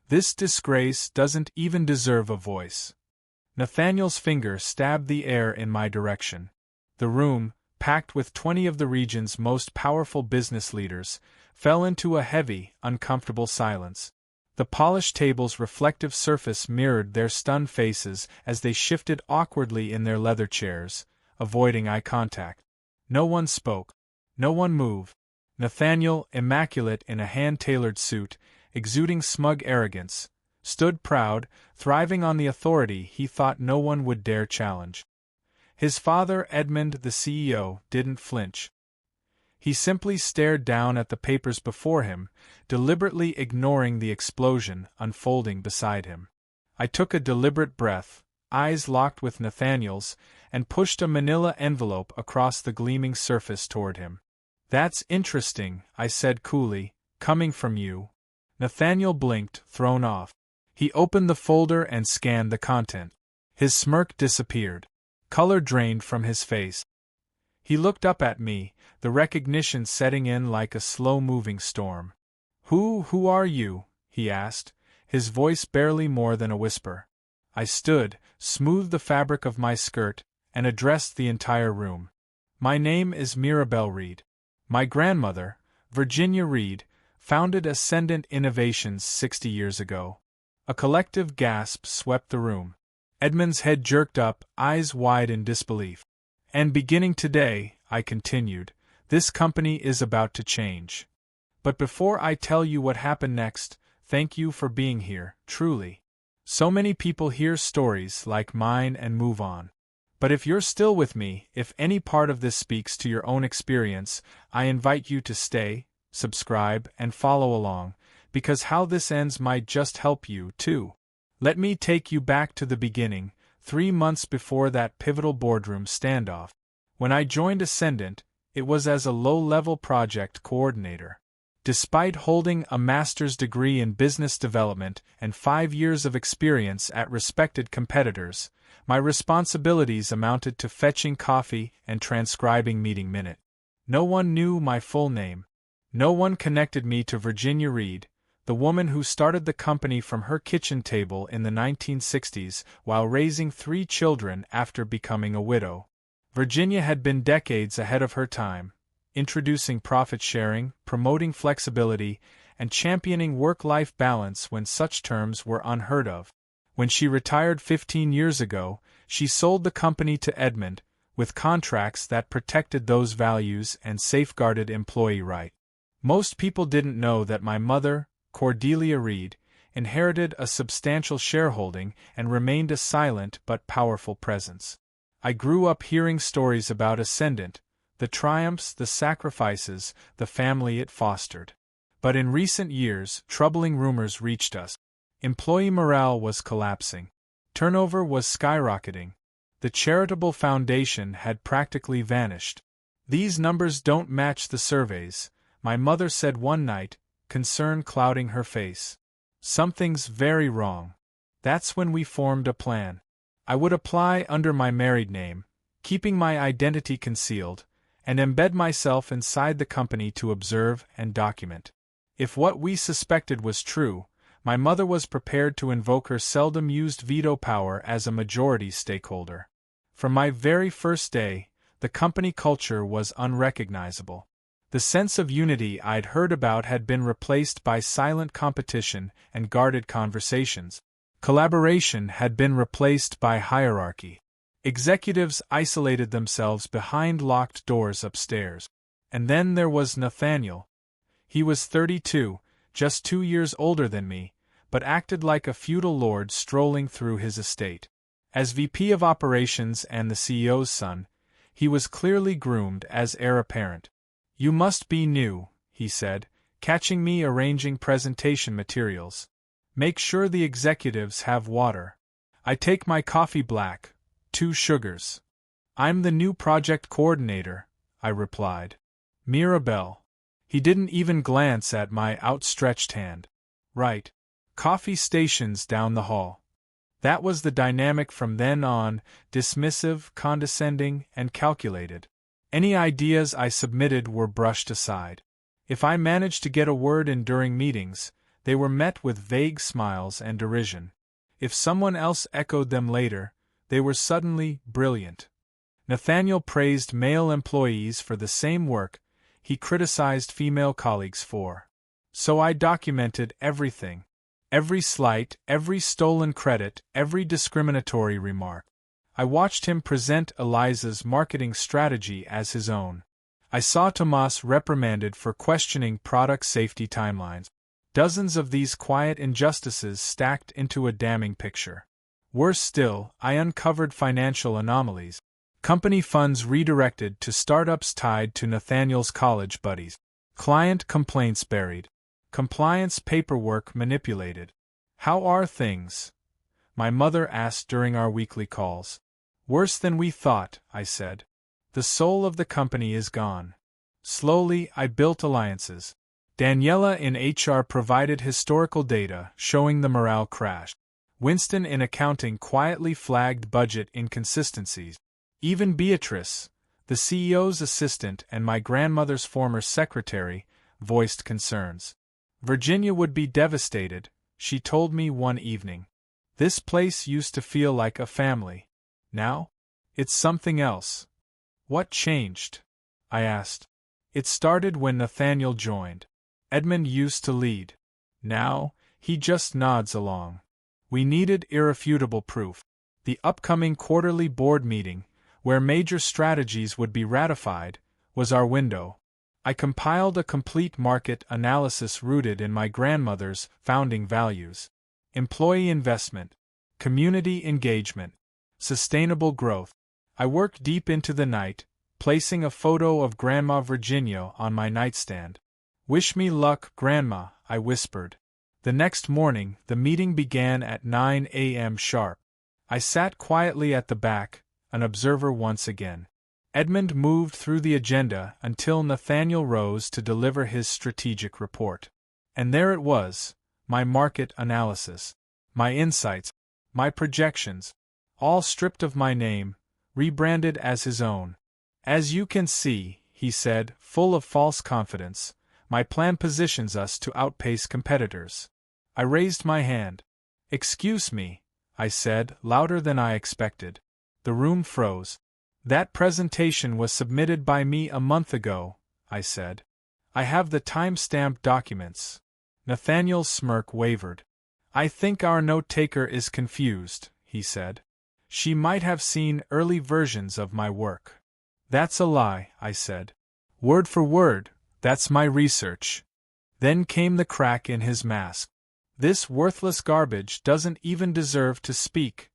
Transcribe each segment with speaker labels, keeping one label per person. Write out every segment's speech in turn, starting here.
Speaker 1: This disgrace doesn't even deserve a voice. Nathaniel's finger stabbed the air in my direction. The room, packed with 20 of the region's most powerful business leaders, fell into a heavy, uncomfortable silence. The polished table's reflective surface mirrored their stunned faces as they shifted awkwardly in their leather chairs, avoiding eye contact. No one spoke. No one moved. Nathaniel, immaculate in a hand-tailored suit, exuding smug arrogance, stood proud, thriving on the authority he thought no one would dare challenge. His father, Edmund, the CEO, didn't flinch. He simply stared down at the papers before him, deliberately ignoring the explosion unfolding beside him. I took a deliberate breath, eyes locked with Nathaniel's, and pushed a manila envelope across the gleaming surface toward him. "That's interesting," I said coolly, "coming from you." Nathaniel blinked, thrown off. He opened the folder and scanned the content. His smirk disappeared. Color drained from his face. He looked up at me, the recognition setting in like a slow-moving storm. Who are you?" he asked, his voice barely more than a whisper. I stood, smoothed the fabric of my skirt, and addressed the entire room. "My name is Mirabelle Reed. My grandmother, Virginia Reed, founded Ascendant Innovations 60 years ago." A collective gasp swept the room. Edmund's head jerked up, eyes wide in disbelief. "And beginning today," I continued, "this company is about to change. But before I tell you what happened next, thank you for being here, truly. So many people hear stories like mine and move on. But if you're still with me, if any part of this speaks to your own experience, I invite you to stay, subscribe, and follow along, because how this ends might just help you, too. Let me take you back to the beginning, 3 months before that pivotal boardroom standoff. When I joined Ascendant, it was as a low-level project coordinator. Despite holding a master's degree in business development and 5 years of experience at respected competitors, my responsibilities amounted to fetching coffee and transcribing meeting minutes. No one knew my full name. No one connected me to Virginia Reed, the woman who started the company from her kitchen table in the 1960s while raising 3 children after becoming a widow. Virginia had been decades ahead of her time, introducing profit sharing, promoting flexibility, and championing work-life balance when such terms were unheard of. When she retired 15 years ago, she sold the company to Edmund, with contracts that protected those values and safeguarded employee rights. Most people didn't know that my mother, Cordelia Reed, inherited a substantial shareholding and remained a silent but powerful presence. I grew up hearing stories about Ascendant, the triumphs, the sacrifices, the family it fostered. But in recent years, troubling rumors reached us. Employee morale was collapsing. Turnover was skyrocketing. The charitable foundation had practically vanished. "These numbers don't match the surveys," my mother said one night, concern clouding her face. "Something's very wrong." That's when we formed a plan. I would apply under my married name, keeping my identity concealed, and embed myself inside the company to observe and document. If what we suspected was true, my mother was prepared to invoke her seldom-used veto power as a majority stakeholder. From my very first day, the company culture was unrecognizable. The sense of unity I'd heard about had been replaced by silent competition and guarded conversations. Collaboration had been replaced by hierarchy. Executives isolated themselves behind locked doors upstairs. And then there was Nathaniel. He was 32, just 2 years older than me, but acted like a feudal lord strolling through his estate. As VP of Operations and the CEO's son, he was clearly groomed as heir apparent. "You must be new," he said, catching me arranging presentation materials. "Make sure the executives have water. I take my coffee black, 2 sugars." "I'm the new project coordinator," I replied. "Mirabelle." He didn't even glance at my outstretched hand. "Right. Coffee stations down the hall." That was the dynamic from then on, dismissive, condescending, and calculated. Any ideas I submitted were brushed aside. If I managed to get a word in during meetings, They were met with vague smiles and derision. If someone else echoed them later, they were suddenly brilliant. Nathaniel praised male employees for the same work he criticized female colleagues for. So I documented everything. Every slight, every stolen credit, every discriminatory remark. I watched him present Eliza's marketing strategy as his own. I saw Tomas reprimanded for questioning product safety timelines. Dozens of these quiet injustices stacked into a damning picture. Worse still, I uncovered financial anomalies. Company funds redirected to startups tied to Nathaniel's college buddies. Client complaints buried. Compliance paperwork manipulated. "How are things?" my mother asked during our weekly calls. "Worse than we thought," I said. "The soul of the company is gone." Slowly, I built alliances. Daniela in HR provided historical data showing the morale crash. Winston in accounting quietly flagged budget inconsistencies. Even Beatrice, the CEO's assistant and my grandmother's former secretary, voiced concerns. Virginia would be devastated, she told me one evening. This place used to feel like a family. Now? It's something else. What changed? I asked. It started when Nathaniel joined. Edmund used to lead. Now, he just nods along. We needed irrefutable proof. The upcoming quarterly board meeting, where major strategies would be ratified, was our window. I compiled a complete market analysis rooted in my grandmother's founding values: employee investment, community engagement, sustainable growth. I worked deep into the night, placing a photo of Grandma Virginia on my nightstand. "Wish me luck, Grandma," I whispered. The next morning, the meeting began at 9 a.m. sharp. I sat quietly at the back, an observer once again. Edmund moved through the agenda until Nathaniel rose to deliver his strategic report. And there it was, my market analysis, my insights, my projections, all stripped of my name, rebranded as his own. "As you can see," he said, full of false confidence, "my plan positions us to outpace competitors." I raised my hand. "Excuse me," I said, louder than I expected. The room froze. "That presentation was submitted by me a month ago," I said. "I have the time-stamped documents." Nathaniel's smirk wavered. "I think our note-taker is confused," he said. "She might have seen early versions of my work." "That's a lie," I said. "Word for word, that's my research." Then came the crack in his mask. "This worthless garbage doesn't even deserve to speak,"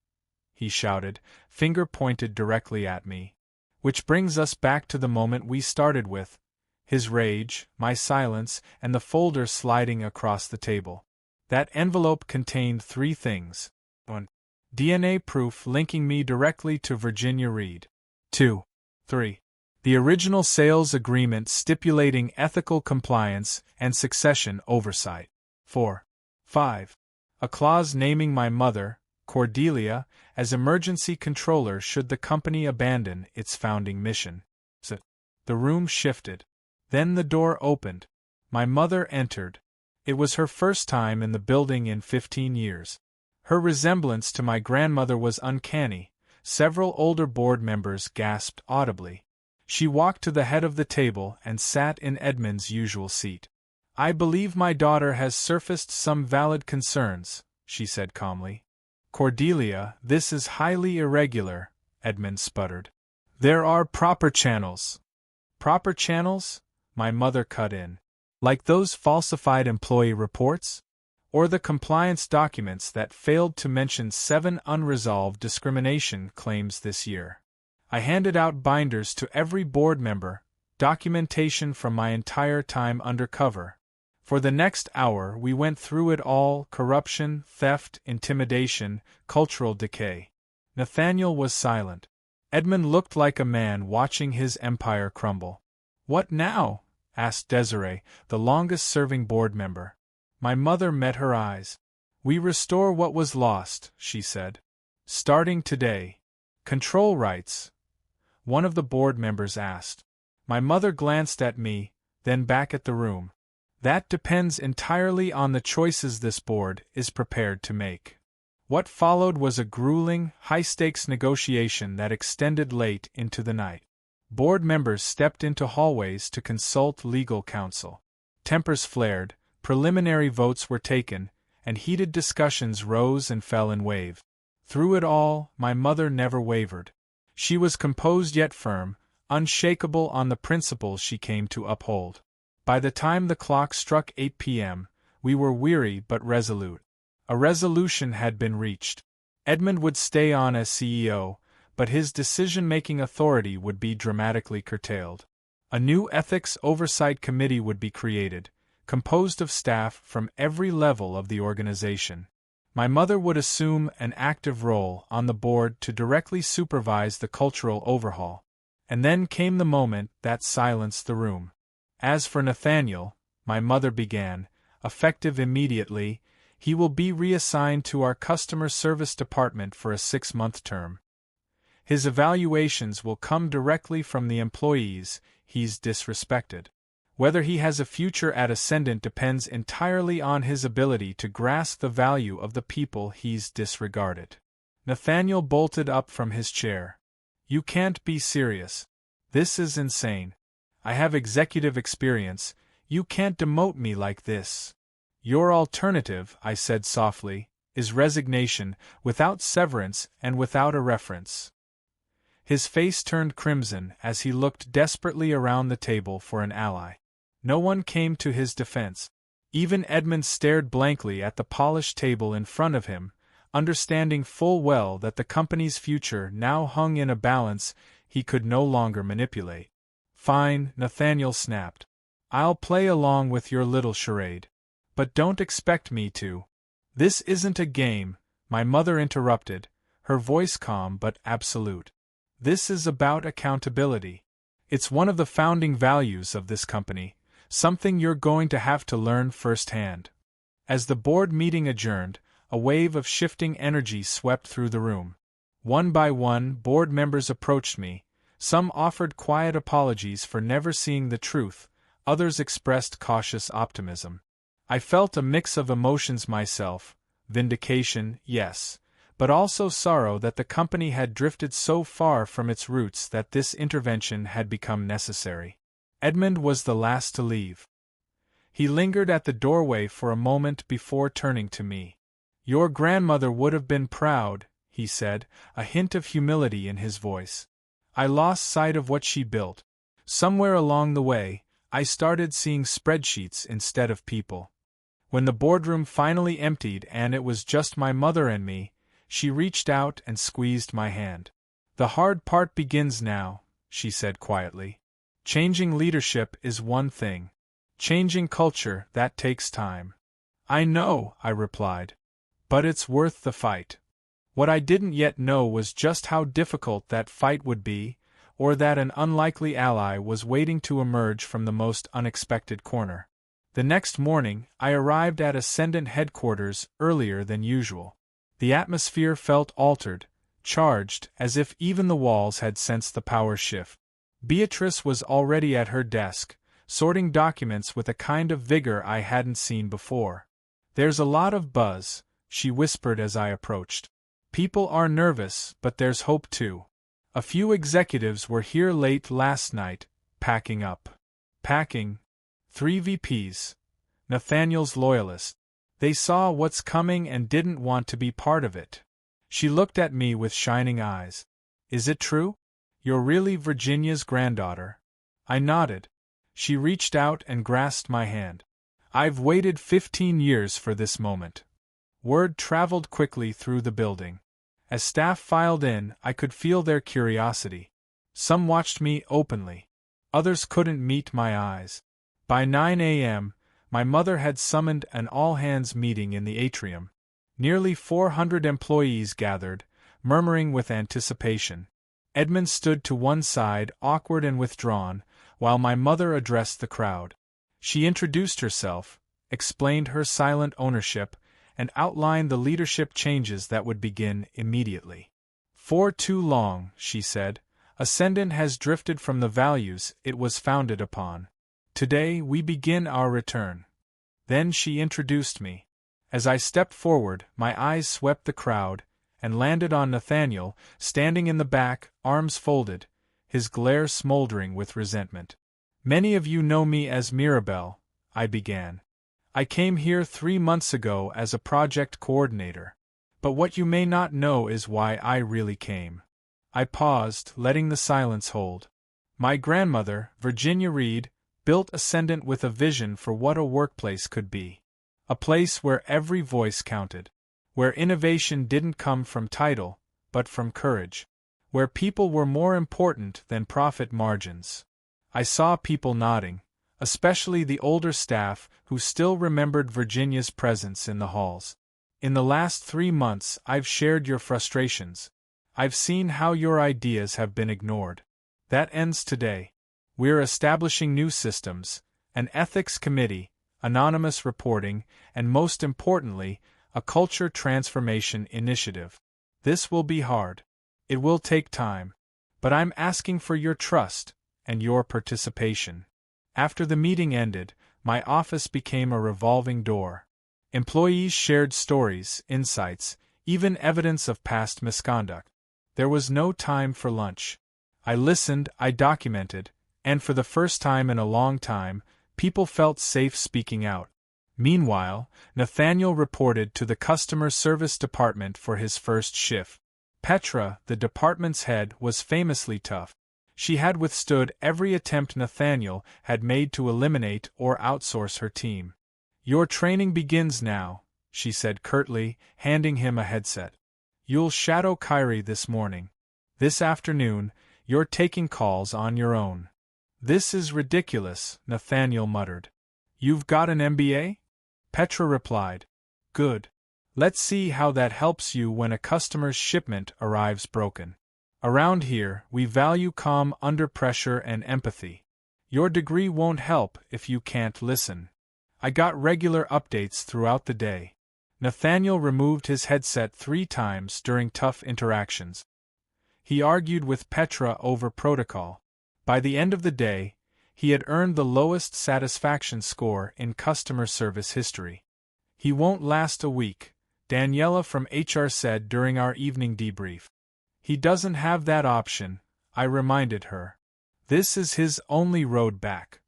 Speaker 1: he shouted, finger pointed directly at me. Which brings us back to the moment we started with: his rage, my silence, and the folder sliding across the table. That envelope contained 3 things. 1. DNA proof linking me directly to Virginia Reed. 2. 3. The original sales agreement stipulating ethical compliance and succession oversight. 4. 5. A clause naming my mother, Cordelia, as emergency controller should the company abandon its founding mission. So, the room shifted. Then the door opened. My mother entered. It was her first time in the building in 15 years. Her resemblance to my grandmother was uncanny. Several older board members gasped audibly. She walked to the head of the table and sat in Edmund's usual seat. "I believe my daughter has surfaced some valid concerns," she said calmly. "Cordelia, this is highly irregular," Edmund sputtered. "There are proper channels." "Proper channels?" my mother cut in. "Like those falsified employee reports? Or the compliance documents that failed to mention 7 unresolved discrimination claims this year?" I handed out binders to every board member, documentation from my entire time undercover. For the next hour we went through it all: corruption, theft, intimidation, cultural decay. Nathaniel was silent. Edmund looked like a man watching his empire crumble. "What now?" asked Desiree, the longest-serving board member. My mother met her eyes. "We restore what was lost," she said. "Starting today." "Control rights?" one of the board members asked. My mother glanced at me, then back at the room. That depends entirely on the choices this board is prepared to make. What followed was a grueling, high-stakes negotiation that extended late into the night. Board members stepped into hallways to consult legal counsel. Tempers flared, preliminary votes were taken, and heated discussions rose and fell in waves. Through it all, my mother never wavered. She was composed yet firm, unshakable on the principles she came to uphold. By the time the clock struck 8 p.m., we were weary but resolute. A resolution had been reached. Edmund would stay on as CEO, but his decision-making authority would be dramatically curtailed. A new ethics oversight committee would be created, composed of staff from every level of the organization. My mother would assume an active role on the board to directly supervise the cultural overhaul. And then came the moment that silenced the room. As for Nathaniel, my mother began, effective immediately, he will be reassigned to our customer service department for a 6-month term. His evaluations will come directly from the employees he's disrespected. Whether he has a future at Ascendant depends entirely on his ability to grasp the value of the people he's disregarded. Nathaniel bolted up from his chair. You can't be serious. This is insane. I have executive experience. You can't demote me like this. Your alternative, I said softly, is resignation, without severance and without a reference. His face turned crimson as he looked desperately around the table for an ally. No one came to his defense. Even Edmund stared blankly at the polished table in front of him, understanding full well that the company's future now hung in a balance he could no longer manipulate. Fine, Nathaniel snapped. I'll play along with your little charade. But don't expect me to. This isn't a game, my mother interrupted, her voice calm but absolute. This is about accountability. It's one of the founding values of this company, something you're going to have to learn firsthand. As the board meeting adjourned, a wave of shifting energy swept through the room. One by one, board members approached me. Some offered quiet apologies for never seeing the truth, others expressed cautious optimism. I felt a mix of emotions myself, vindication, yes, but also sorrow that the company had drifted so far from its roots that this intervention had become necessary. Edmund was the last to leave. He lingered at the doorway for a moment before turning to me. Your grandmother would have been proud, he said, a hint of humility in his voice. I lost sight of what she built. Somewhere along the way, I started seeing spreadsheets instead of people. When the boardroom finally emptied and it was just my mother and me, she reached out and squeezed my hand. The hard part begins now, she said quietly. Changing leadership is one thing. Changing culture, that takes time. I know, I replied. But it's worth the fight. What I didn't yet know was just how difficult that fight would be, or that an unlikely ally was waiting to emerge from the most unexpected corner. The next morning, I arrived at Ascendant headquarters earlier than usual. The atmosphere felt altered, charged, as if even the walls had sensed the power shift. Beatrice was already at her desk, sorting documents with a kind of vigor I hadn't seen before. There's a lot of buzz, she whispered as I approached. People are nervous, but there's hope too. A few executives were here late last night, packing up. Packing? 3 VPs. Nathaniel's loyalists. They saw what's coming and didn't want to be part of it. She looked at me with shining eyes. Is it true? You're really Virginia's granddaughter? I nodded. She reached out and grasped my hand. I've waited 15 years for this moment. Word traveled quickly through the building. As staff filed in, I could feel their curiosity. Some watched me openly. Others couldn't meet my eyes. By 9 a.m., my mother had summoned an all-hands meeting in the atrium. Nearly 400 employees gathered, murmuring with anticipation. Edmund stood to one side, awkward and withdrawn, while my mother addressed the crowd. She introduced herself, explained her silent ownership, and outlined the leadership changes that would begin immediately. For too long, she said, Ascendant has drifted from the values it was founded upon. Today we begin our return. Then she introduced me. As I stepped forward, my eyes swept the crowd, and landed on Nathaniel, standing in the back, arms folded, his glare smoldering with resentment. "Many of you know me as Mirabelle," I began. "I came here 3 months ago as a project coordinator. But what you may not know is why I really came." I paused, letting the silence hold. My grandmother, Virginia Reed, built Ascendant with a vision for what a workplace could be. A place where every voice counted. Where innovation didn't come from title, but from courage. Where people were more important than profit margins. I saw people nodding, especially the older staff who still remembered Virginia's presence in the halls. "In the last 3 months, I've shared your frustrations. I've seen how your ideas have been ignored. That ends today. We're establishing new systems, an ethics committee, anonymous reporting, and most importantly, a culture transformation initiative. This will be hard. It will take time. But I'm asking for your trust and your participation." After the meeting ended, my office became a revolving door. Employees shared stories, insights, even evidence of past misconduct. There was no time for lunch. I listened, I documented, and for the first time in a long time, people felt safe speaking out. Meanwhile, Nathaniel reported to the customer service department for his first shift. Petra, the department's head, was famously tough. She had withstood every attempt Nathaniel had made to eliminate or outsource her team. "Your training begins now," she said curtly, handing him a headset. "You'll shadow Kyrie this morning. This afternoon, you're taking calls on your own." "This is ridiculous," Nathaniel muttered. "You've got an MBA?" Petra replied. "Good. Let's see how that helps you when a customer's shipment arrives broken. Around here, we value calm under pressure and empathy. Your degree won't help if you can't listen." I got regular updates throughout the day. Nathaniel removed his headset 3 times during tough interactions. He argued with Petra over protocol. By the end of the day, he had earned the lowest satisfaction score in customer service history. "He won't last a week," Daniela from HR said during our evening debrief. "He doesn't have that option," I reminded her. "This is his only road back."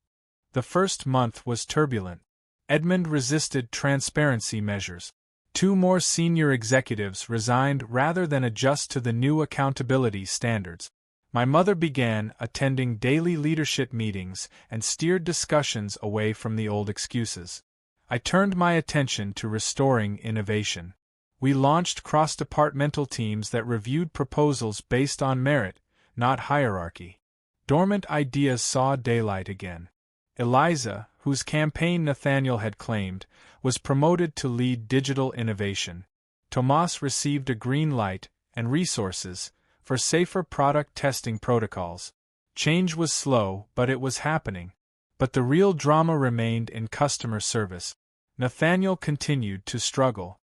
Speaker 1: The first month was turbulent. Edmund resisted transparency measures. 2 more senior executives resigned rather than adjust to the new accountability standards. My mother began attending daily leadership meetings and steered discussions away from the old excuses. I turned my attention to restoring innovation. We launched cross-departmental teams that reviewed proposals based on merit, not hierarchy. Dormant ideas saw daylight again. Eliza, whose campaign Nathaniel had claimed, was promoted to lead digital innovation. Tomas received a green light and resources for safer product testing protocols. Change was slow, but it was happening. But the real drama remained in customer service. Nathaniel continued to struggle.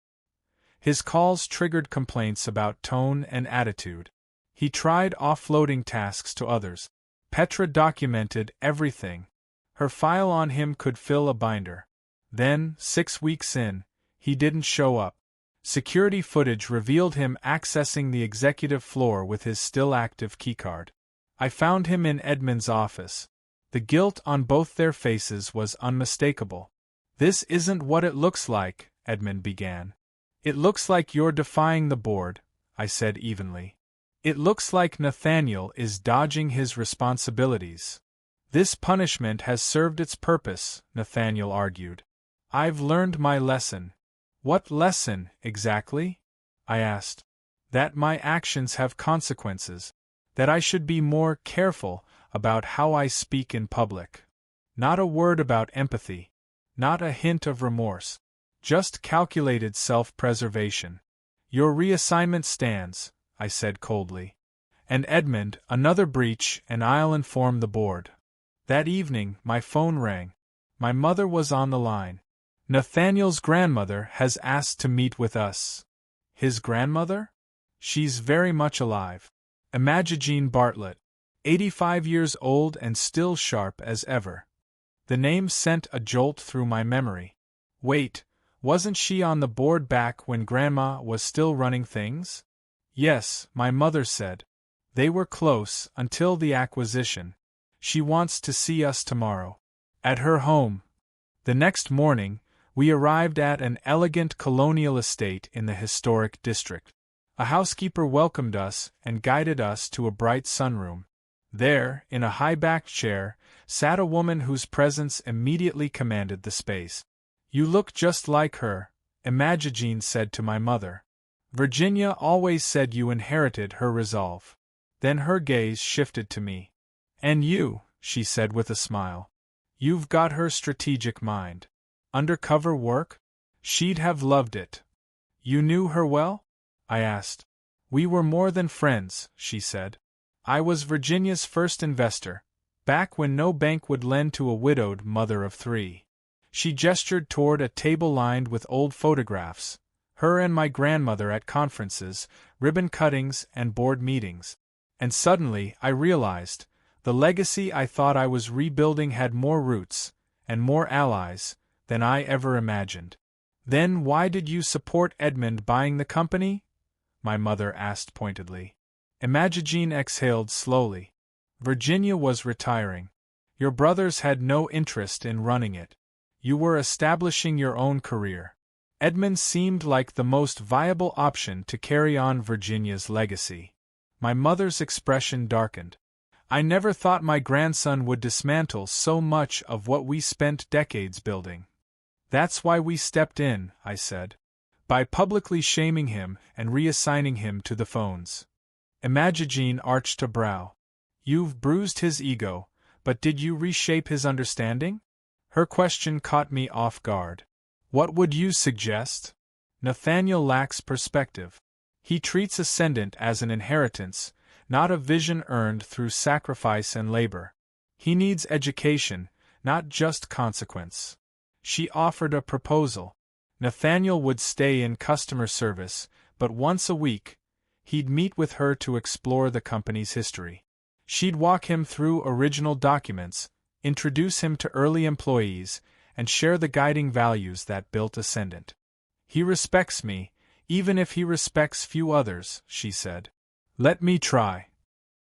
Speaker 1: His calls triggered complaints about tone and attitude. He tried offloading tasks to others. Petra documented everything. Her file on him could fill a binder. Then, 6 weeks in, he didn't show up. Security footage revealed him accessing the executive floor with his still-active keycard. I found him in Edmund's office. The guilt on both their faces was unmistakable. "This isn't what it looks like," Edmund began. "It looks like you're defying the board," I said evenly. "It looks like Nathaniel is dodging his responsibilities." "This punishment has served its purpose," Nathaniel argued. "I've learned my lesson." "What lesson, exactly?" I asked. "That my actions have consequences. That I should be more careful about how I speak in public. Not a word about empathy. Not a hint of remorse. Just calculated self-preservation." "Your reassignment stands," I said coldly. "And Edmund, another breach and I'll inform the board." That evening, my phone rang. My mother was on the line. "Nathaniel's grandmother has asked to meet with us." "His grandmother?" "She's very much alive. Imogene Bartlett. 85 years old and still sharp as ever." The name sent a jolt through my memory. Wait, wasn't she on the board back when Grandma was still running things? Yes, my mother said. They were close until the acquisition. She wants to see us tomorrow. At her home. The next morning, we arrived at an elegant colonial estate in the historic district. A housekeeper welcomed us and guided us to a bright sunroom. There, in a high-backed chair, sat a woman whose presence immediately commanded the space. You look just like her, Imogene said to my mother. Virginia always said you inherited her resolve. Then her gaze shifted to me. And you, she said with a smile. You've got her strategic mind. Undercover work? She'd have loved it. You knew her well? I asked. We were more than friends, she said. I was Virginia's first investor, back when no bank would lend to a widowed mother of 3. She gestured toward a table lined with old photographs, her and my grandmother at conferences, ribbon cuttings, and board meetings. And suddenly, I realized, the legacy I thought I was rebuilding had more roots, and more allies, than I ever imagined. Then why did you support Edmund buying the company? My mother asked pointedly. Imogene exhaled slowly. Virginia was retiring. Your brothers had no interest in running it. You were establishing your own career. Edmund seemed like the most viable option to carry on Virginia's legacy. My mother's expression darkened. I never thought my grandson would dismantle so much of what we spent decades building. That's why we stepped in, I said. By publicly shaming him and reassigning him to the phones. Imogene arched a brow. You've bruised his ego, but did you reshape his understanding? Her question caught me off guard. What would you suggest? Nathaniel lacks perspective. He treats ascendant as an inheritance, not a vision earned through sacrifice and labor. He needs education, not just consequence. She offered a proposal. Nathaniel would stay in customer service, but once a week, he'd meet with her to explore the company's history. She'd walk him through original documents, introduce him to early employees, and share the guiding values that built Ascendant. He respects me, even if he respects few others, she said. Let me try.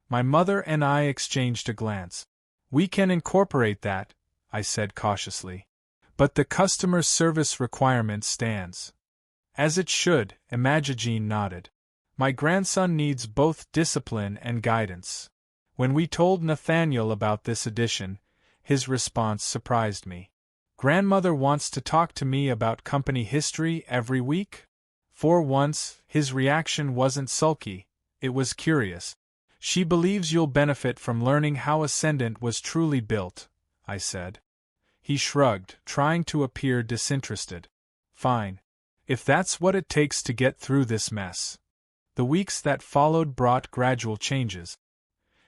Speaker 1: My mother and I exchanged a glance. We can incorporate that, I said cautiously. But the customer service requirement stands. As it should, Imogene nodded. My grandson needs both discipline and guidance. When we told Nathaniel about this addition, his response surprised me. Grandmother wants to talk to me about company history every week? For once, his reaction wasn't sulky, it was curious. She believes you'll benefit from learning how Ascendant was truly built, I said. He shrugged, trying to appear disinterested. Fine. If that's what it takes to get through this mess. The weeks that followed brought gradual changes.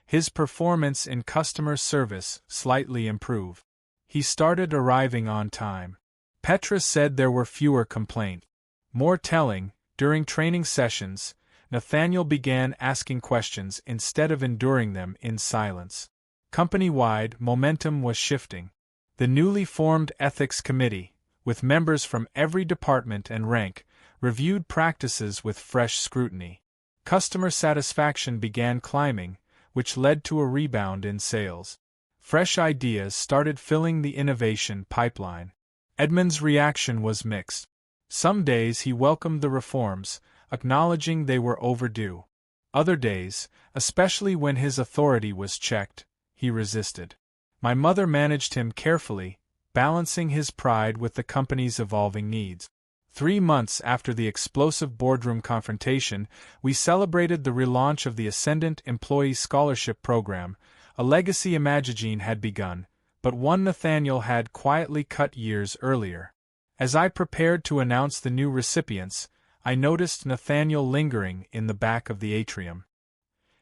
Speaker 1: His performance in customer service slightly improved. He started arriving on time. Petra said there were fewer complaints. More telling, during training sessions, Nathaniel began asking questions instead of enduring them in silence. Company-wide, momentum was shifting. The newly formed Ethics Committee, with members from every department and rank, reviewed practices with fresh scrutiny. Customer satisfaction began climbing, which led to a rebound in sales. Fresh ideas started filling the innovation pipeline. Edmund's reaction was mixed. Some days he welcomed the reforms, acknowledging they were overdue. Other days, especially when his authority was checked, he resisted. My mother managed him carefully, balancing his pride with the company's evolving needs. 3 months after the explosive boardroom confrontation, we celebrated the relaunch of the Ascendant Employee Scholarship Program, a legacy Imogene had begun, but one Nathaniel had quietly cut years earlier. As I prepared to announce the new recipients, I noticed Nathaniel lingering in the back of the atrium.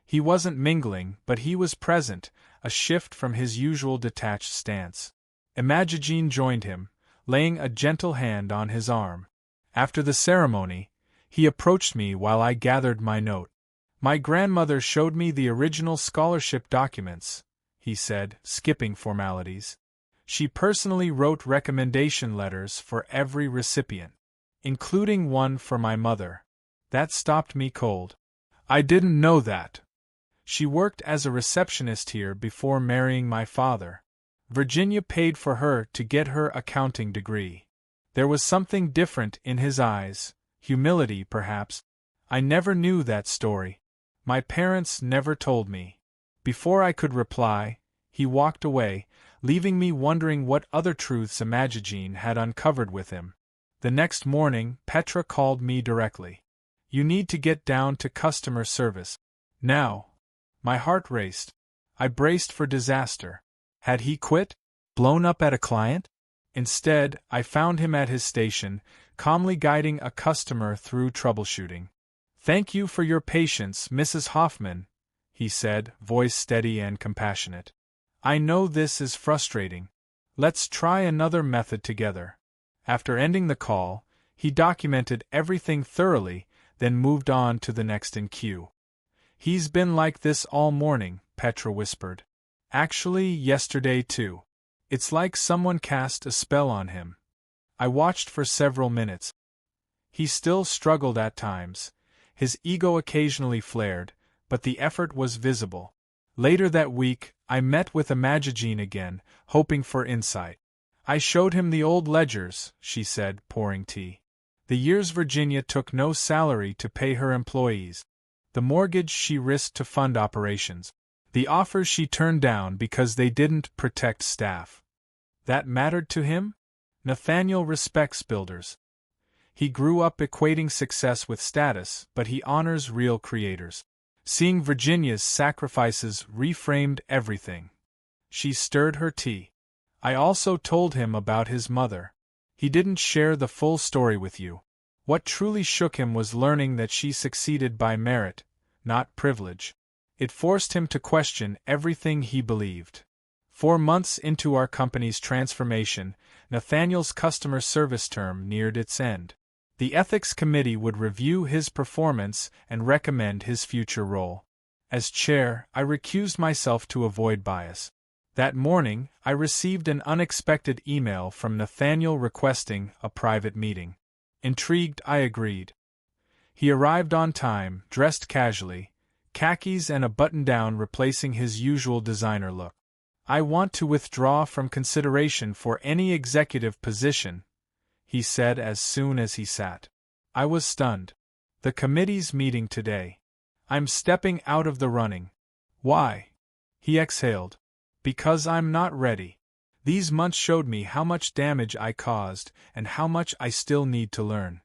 Speaker 1: He wasn't mingling, but he was present, a shift from his usual detached stance. Imogene joined him, laying a gentle hand on his arm. After the ceremony, he approached me while I gathered my note. My grandmother showed me the original scholarship documents, he said, skipping formalities. She personally wrote recommendation letters for every recipient, including one for my mother. That stopped me cold. I didn't know that. She worked as a receptionist here before marrying my father. Virginia paid for her to get her accounting degree. There was something different in his eyes, humility perhaps. I never knew that story. My parents never told me. Before I could reply, he walked away, leaving me wondering what other truths Imogene had uncovered with him. The next morning, Petra called me directly. You need to get down to customer service. Now. My heart raced. I braced for disaster. Had he quit? Blown up at a client? Instead, I found him at his station, calmly guiding a customer through troubleshooting. Thank you for your patience, Mrs. Hoffman, he said, voice steady and compassionate. I know this is frustrating. Let's try another method together. After ending the call, he documented everything thoroughly, then moved on to the next in queue. He's been like this all morning, Petra whispered. Actually, yesterday too. It's like someone cast a spell on him. I watched for several minutes. He still struggled at times. His ego occasionally flared, but the effort was visible. Later that week, I met with Imogene again, hoping for insight. I showed him the old ledgers, she said, pouring tea. The years Virginia took no salary to pay her employees. The mortgage she risked to fund operations. The offers she turned down because they didn't protect staff. That mattered to him? Nathaniel respects builders. He grew up equating success with status, but he honors real creators. Seeing Virginia's sacrifices reframed everything. She stirred her tea. I also told him about his mother. He didn't share the full story with you. What truly shook him was learning that she succeeded by merit, not privilege. It forced him to question everything he believed. 4 months into our company's transformation, Nathaniel's customer service term neared its end. The ethics committee would review his performance and recommend his future role. As chair, I recused myself to avoid bias. That morning, I received an unexpected email from Nathaniel requesting a private meeting. Intrigued, I agreed. He arrived on time, dressed casually, khakis and a button-down replacing his usual designer look. I want to withdraw from consideration for any executive position, he said as soon as he sat. I was stunned. The committee's meeting today. I'm stepping out of the running. Why? He exhaled. Because I'm not ready. These months showed me how much damage I caused and how much I still need to learn.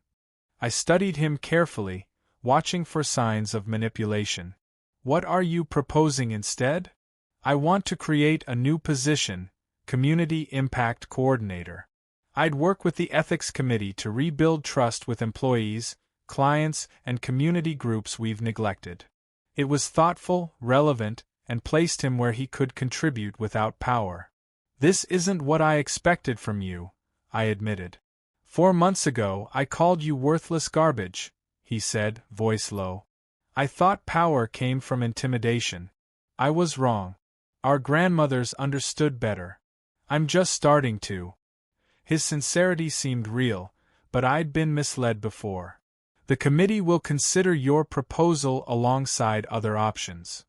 Speaker 1: I studied him carefully, watching for signs of manipulation. What are you proposing instead? I want to create a new position, Community Impact Coordinator. I'd work with the Ethics Committee to rebuild trust with employees, clients, and community groups we've neglected. It was thoughtful, relevant, and placed him where he could contribute without power. This isn't what I expected from you, I admitted. 4 months ago I called you worthless garbage, he said, voice low. I thought power came from intimidation. I was wrong. Our grandmothers understood better. I'm just starting to. His sincerity seemed real, but I'd been misled before. The committee will consider your proposal alongside other options.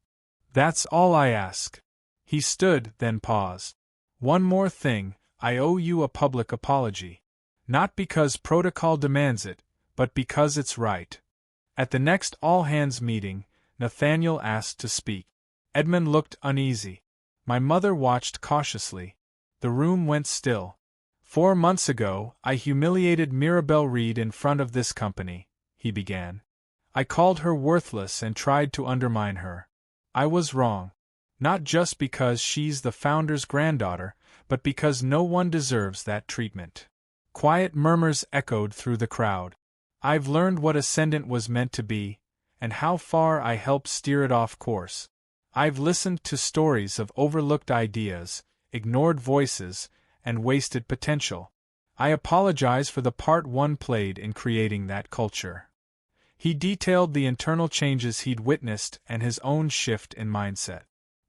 Speaker 1: That's all I ask. He stood, then paused. One more thing, I owe you a public apology. Not because protocol demands it, but because it's right. At the next all-hands meeting, Nathaniel asked to speak. Edmund looked uneasy. My mother watched cautiously. The room went still. 4 months ago, I humiliated Mirabelle Reed in front of this company, he began. I called her worthless and tried to undermine her. I was wrong. Not just because she's the founder's granddaughter, but because no one deserves that treatment. Quiet murmurs echoed through the crowd. I've learned what ascendant was meant to be, and how far I helped steer it off course. I've listened to stories of overlooked ideas, ignored voices, and wasted potential. I apologize for the part one played in creating that culture. He detailed the internal changes he'd witnessed and his own shift in mindset.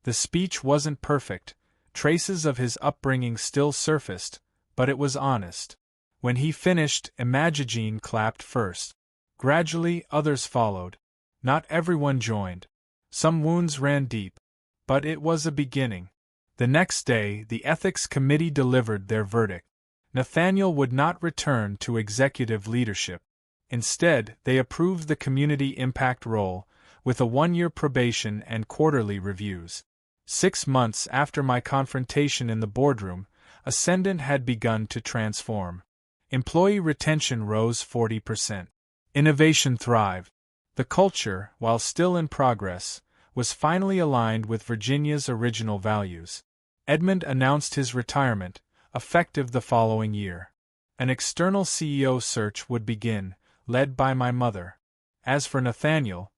Speaker 1: The speech wasn't perfect, Traces of his upbringing still surfaced, but it was honest. When he finished, Imagine clapped first. Gradually, others followed. Not everyone joined. Some wounds ran deep. But it was a beginning. The next day, the Ethics Committee delivered their verdict. Nathaniel would not return to executive leadership. Instead, they approved the community impact role, with a 1-year probation and quarterly reviews. 6 months after my confrontation in the boardroom, Ascendant had begun to transform. Employee retention rose 40%. Innovation thrived. The culture, while still in progress, was finally aligned with Virginia's original values. Edmund announced his retirement, effective the following year. An external CEO search would begin, led by my mother. As for Nathaniel,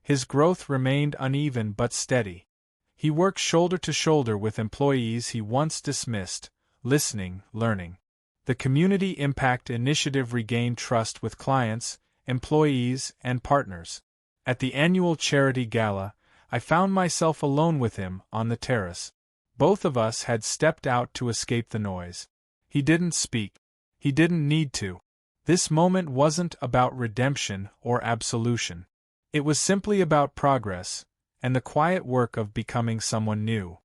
Speaker 1: his growth remained uneven but steady. He worked shoulder to shoulder with employees he once dismissed, listening, learning. The Community Impact Initiative regained trust with clients, employees, and partners. At the annual charity gala, I found myself alone with him on the terrace. Both of us had stepped out to escape the noise. He didn't speak. He didn't need to. This moment wasn't about redemption or absolution. It was simply about progress, and the quiet work of becoming someone new.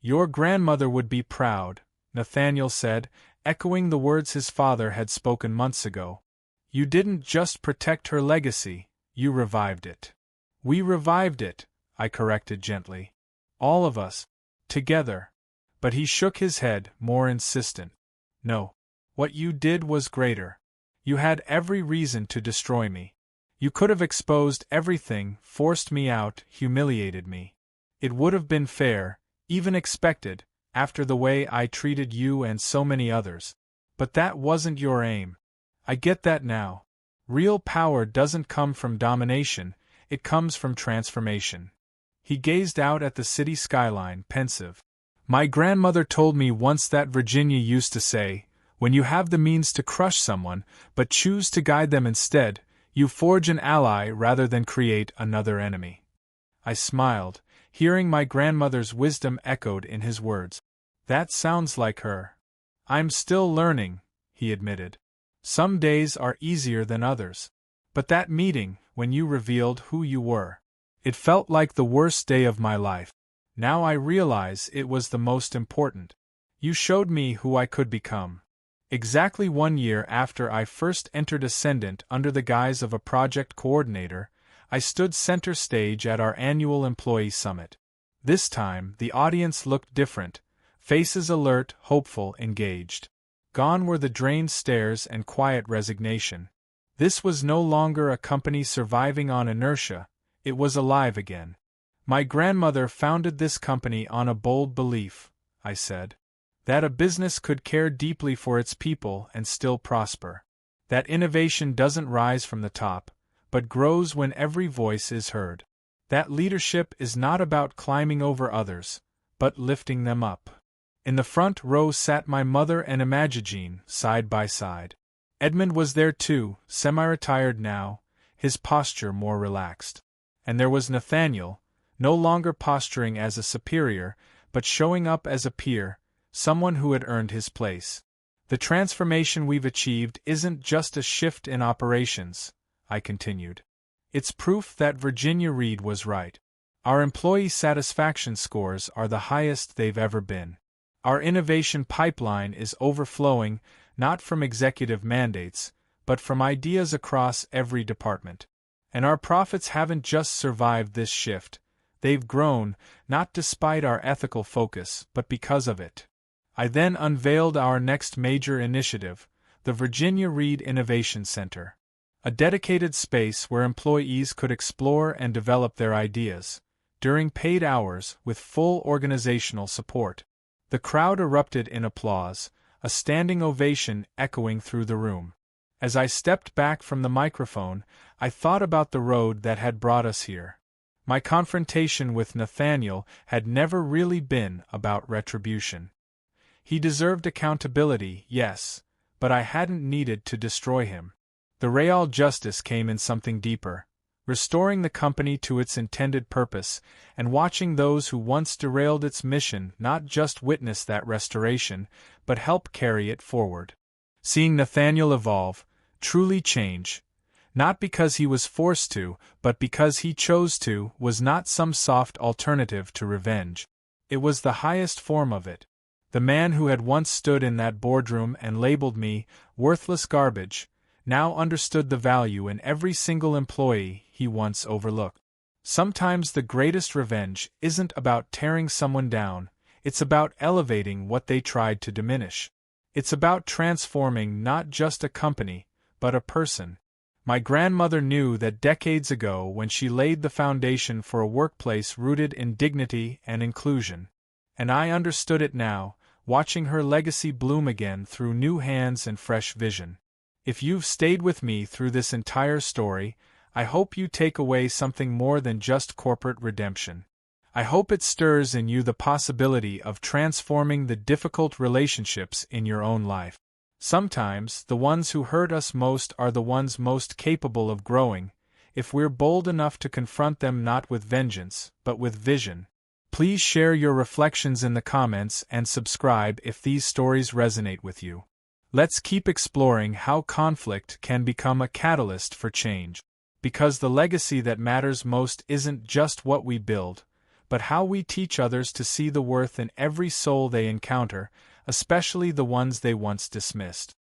Speaker 1: "Your grandmother would be proud," Nathaniel said, echoing the words his father had spoken months ago. "You didn't just protect her legacy, you revived it." "We revived it," I corrected gently. "All of us. Together." But he shook his head, more insistent. "No. What you did was greater. You had every reason to destroy me. You could have exposed everything, forced me out, humiliated me. It would have been fair, even expected, after the way I treated you and so many others. But that wasn't your aim. I get that now. Real power doesn't come from domination, it comes from transformation." He gazed out at the city skyline, pensive. "My grandmother told me once that Virginia used to say, when you have the means to crush someone, but choose to guide them instead, you forge an ally rather than create another enemy." I smiled, hearing my grandmother's wisdom echoed in his words. "That sounds like her." "I'm still learning," he admitted. "Some days are easier than others. But that meeting, when you revealed who you were, it felt like the worst day of my life. Now I realize it was the most important. You showed me who I could become." Exactly 1 year after I first entered Ascendant under the guise of a project coordinator, I stood center stage at our annual employee summit. This time, the audience looked different, faces alert, hopeful, engaged. Gone were the drained stares and quiet resignation. This was no longer a company surviving on inertia, it was alive again. "My grandmother founded this company on a bold belief," I said. "That a business could care deeply for its people and still prosper. That innovation doesn't rise from the top, but grows when every voice is heard. That leadership is not about climbing over others, but lifting them up." In the front row sat my mother and Imagine, side by side. Edmund was there too, semi-retired now, his posture more relaxed. And there was Nathaniel, no longer posturing as a superior, but showing up as a peer, someone who had earned his place. "The transformation we've achieved isn't just a shift in operations," I continued. "It's proof that Virginia Reed was right. Our employee satisfaction scores are the highest they've ever been. Our innovation pipeline is overflowing, not from executive mandates, but from ideas across every department. And our profits haven't just survived this shift, they've grown, not despite our ethical focus, but because of it." I then unveiled our next major initiative, the Virginia Reed Innovation Center. A dedicated space where employees could explore and develop their ideas, during paid hours with full organizational support. The crowd erupted in applause, a standing ovation echoing through the room. As I stepped back from the microphone, I thought about the road that had brought us here. My confrontation with Nathaniel had never really been about retribution. He deserved accountability, yes, but I hadn't needed to destroy him. The real justice came in something deeper, restoring the company to its intended purpose, and watching those who once derailed its mission not just witness that restoration, but help carry it forward. Seeing Nathaniel evolve, truly change, not because he was forced to, but because he chose to, was not some soft alternative to revenge. It was the highest form of it. The man who had once stood in that boardroom and labeled me worthless garbage, now understood the value in every single employee he once overlooked. Sometimes the greatest revenge isn't about tearing someone down, it's about elevating what they tried to diminish. It's about transforming not just a company, but a person. My grandmother knew that decades ago when she laid the foundation for a workplace rooted in dignity and inclusion. And I understood it now, watching her legacy bloom again through new hands and fresh vision. If you've stayed with me through this entire story, I hope you take away something more than just corporate redemption. I hope it stirs in you the possibility of transforming the difficult relationships in your own life. Sometimes, the ones who hurt us most are the ones most capable of growing, if we're bold enough to confront them not with vengeance, but with vision. Please share your reflections in the comments and subscribe if these stories resonate with you. Let's keep exploring how conflict can become a catalyst for change. Because the legacy that matters most isn't just what we build, but how we teach others to see the worth in every soul they encounter, especially the ones they once dismissed.